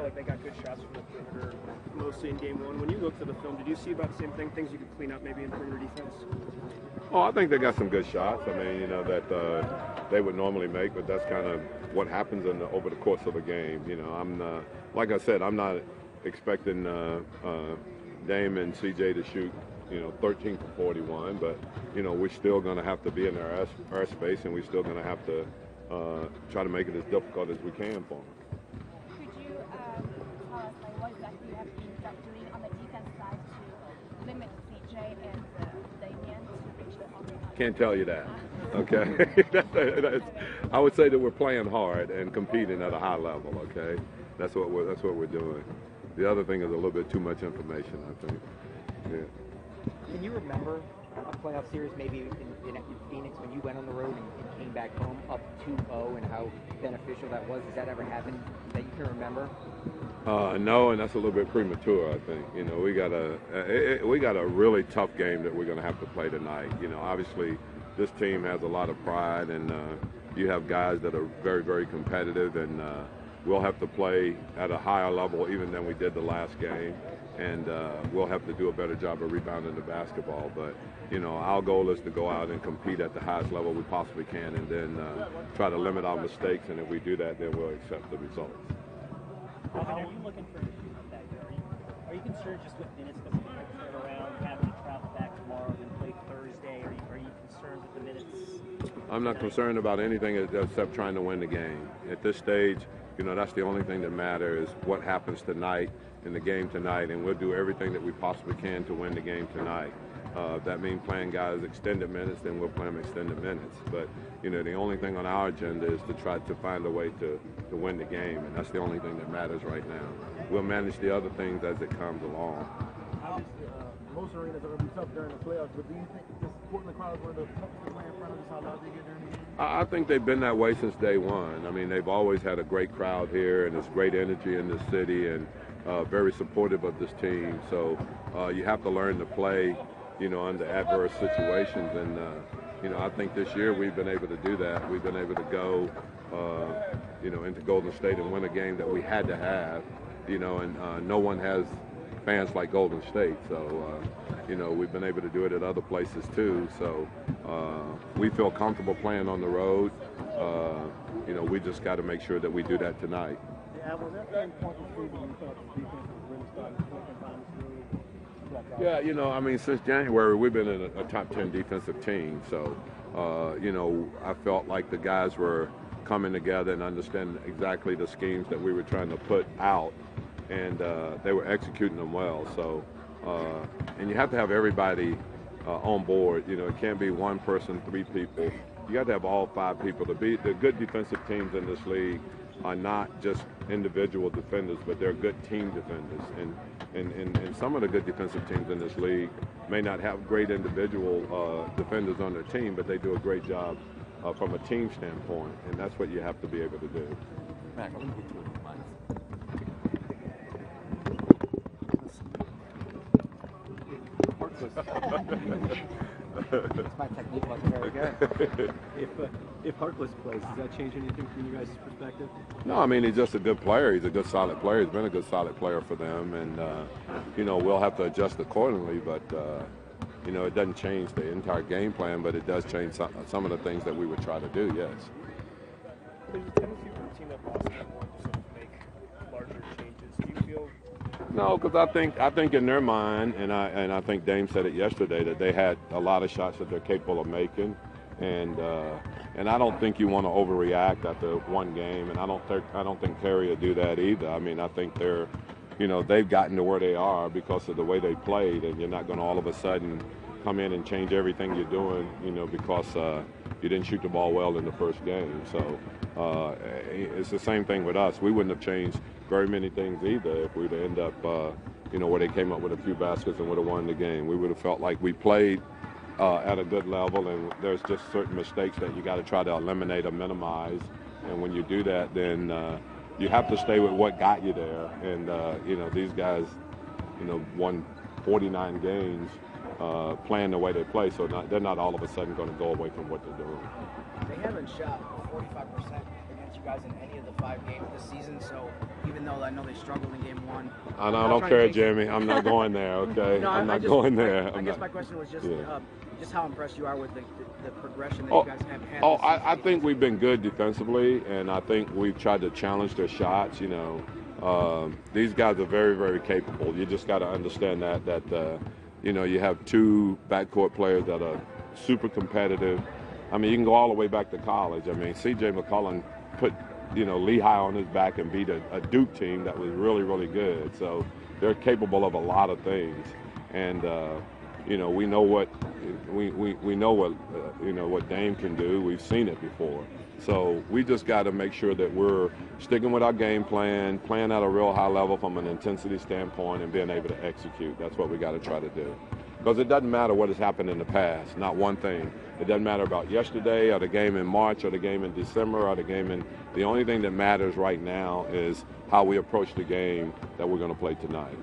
like they got good shots from the perimeter, mostly in game one. When you looked at the film, did you see about the same things you could clean up maybe in perimeter defense? Oh, I think they got some good shots. I mean, that they would normally make, but that's kind of what happens over the course of a game. I'm like I said, I'm not expecting Dame and CJ to shoot 13 for 41, but we're still going to have to be in our space, and we're still going to have to try to make it as difficult as we can for them. Could you tell us what exactly you have been doing on the defense side to limit CJ and Damian to reach the offense? Can't tell you that. Okay, I would say that we're playing hard and competing at a high level. Okay, that's what we're doing. The other thing is a little bit too much information, I think. Yeah. Can you remember a playoff series maybe in Phoenix when you went on the road and came back home up 2-0 and how beneficial that was? Has that ever happened that you can remember? No, and that's a little bit premature, I think. We got a really tough game that we're going to have to play tonight. Obviously this team has a lot of pride, and you have guys that are very, very competitive, and we'll have to play at a higher level even than we did the last game. And we'll have to do a better job of rebounding the basketball. But, our goal is to go out and compete at the highest level we possibly can, and then try to limit our mistakes. And if we do that, then we'll accept the results. Alvin, are you looking for improvement that year? Are you concerned just with minutes that we might turn around, having to travel back tomorrow and play Thursday? Are you concerned with the minutes? I'm not concerned about anything except trying to win the game. At this stage, that's the only thing that matters is what happens tonight in the game tonight, and we'll do everything that we possibly can to win the game tonight. That means playing guys extended minutes, then we'll play them extended minutes. But, the only thing on our agenda is to try to find a way to win the game, and that's the only thing that matters right now. We'll manage the other things as it comes along. Most arenas are going to be tough during the playoffs, but do you think this Portland crowd is one of the toughest to play in front of us? How loud they get during the game? I think they've been that way since day one. I mean, they've always had a great crowd here, and there's great energy in this city, and very supportive of this team. So you have to learn to play, under adverse situations. And, I think this year we've been able to do that. We've been able to go, into Golden State and win a game that we had to have, and no one has fans like Golden State. So, we've been able to do it at other places too. So we feel comfortable playing on the road. We just got to make sure that we do that tonight. Was that very important for you when you thought the defense was really starting to click and find its groove? Yeah, since January we've been in a top 10 defensive team. So, I felt like the guys were coming together and understanding exactly the schemes that we were trying to put out, and they were executing them well. So, and you have to have everybody on board. It can't be one person, three people. You got to have all five people. The good defensive teams in this league are not just individual defenders, but they're good team defenders. And some of the good defensive teams in this league may not have great individual defenders on their team, but they do a great job from a team standpoint, and that's what you have to be able to do. Mac, I want to get to it. My technique wasn't very good. If Harkless plays, does that change anything from you guys' perspective? No, he's just a good player. He's a good, solid player. He's been a good, solid player for them, and we'll have to adjust accordingly. But it doesn't change the entire game plan, but it does change some of the things that we would try to do. Yes. There's a tendency for a team that lost that one to sort of make larger changes. Do you feel? No, because I think in their mind, and I think Dame said it yesterday, that they had a lot of shots that they're capable of making, and I don't think you want to overreact after one game, and I don't think Terry will do that either. I think they're, they've gotten to where they are because of the way they played, and you're not going to all of a sudden come in and change everything you're doing, because you didn't shoot the ball well in the first game. So it's the same thing with us. We wouldn't have changed very many things either if we'd end up, where they came up with a few baskets and would have won the game. We would have felt like we played at a good level, and there's just certain mistakes that you got to try to eliminate or minimize. And when you do that, then you have to stay with what got you there. And, these guys, won 49 games playing the way they play, so they're not all of a sudden going to go away from what they're doing. They haven't shot 45% against guys in any of the 5 games this season. So even though I know they struggled in game 1, I don't care, Jimmy. I'm not going there. Okay, no, I'm not just, going there. I guess my question was just how impressed you are with the progression that Oh, you guys have had. Oh, this season. I think we've been good defensively, and I think we've tried to challenge their shots. You know, these guys are very, very capable. You just got to understand that you know, you have 2 backcourt players that are super competitive. I mean, you can go all the way back to college. I mean, C.J. McCollum put, you know, Lehigh on his back and beat a Duke team that was really, really good. So they're capable of a lot of things, and you know, we know what we know what you know what Dame can do. We've seen it before. So we just got to make sure that we're sticking with our game plan, playing at a real high level from an intensity standpoint, and being able to execute. That's what we got to try to do. Because it doesn't matter what has happened in the past, not one thing. It doesn't matter about yesterday or the game in March or the game in December or the game in – the only thing that matters right now is how we approach the game that we're going to play tonight.